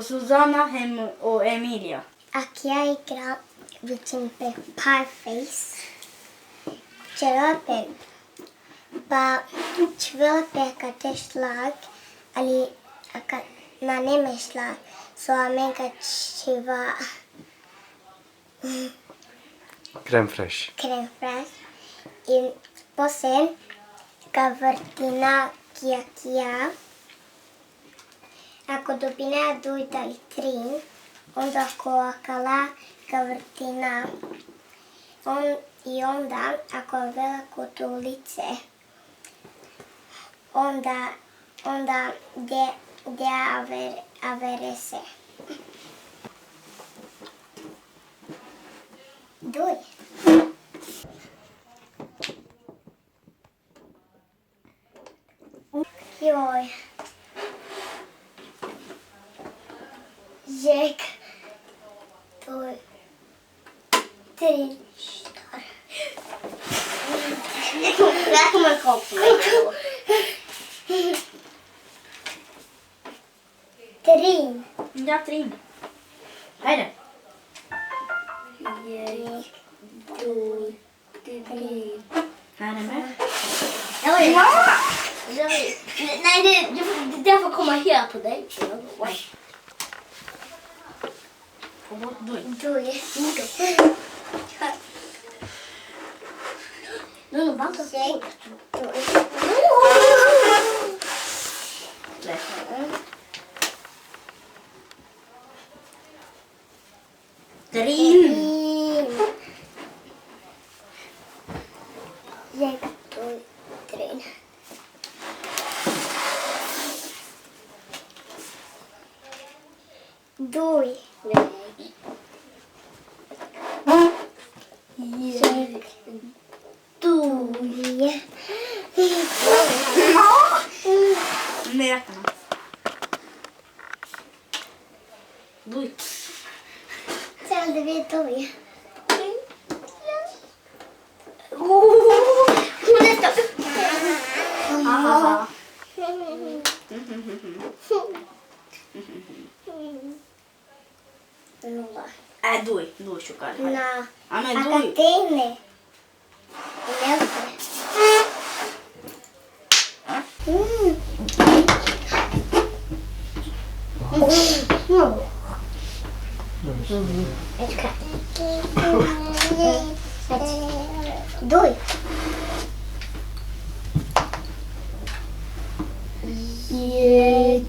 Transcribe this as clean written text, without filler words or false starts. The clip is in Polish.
Susanna och Emilia. Aki-aika bikin parface. Ceropen ba čvelpeka teslag ali na nemeslag suomenka chiva Crème fraîche. crème fraîche in posen kavartina kia ako dobina duita i trin onda koakala kavartina i onda ako je veliko to lice onda de avere se duj. Joj. Jek. Duj. Tri. Štar. Räkna med kroppen. Trin. Ja, Trin. Vad är det? Jek. Duj. Trin. Här är det med. Nej, det får komma här på dig. Få bort duj. Duj. Nu vänta. Jek. Duj. Trin. Jek. Duj. Trin. Duj. Jek. Duj. Nu räknar man. Duj. Tällde vi duj. Haha. Nulla. Duj. Duj šukar. Na. A ne A duj. kad tene? Ljepše. Duj. Jek.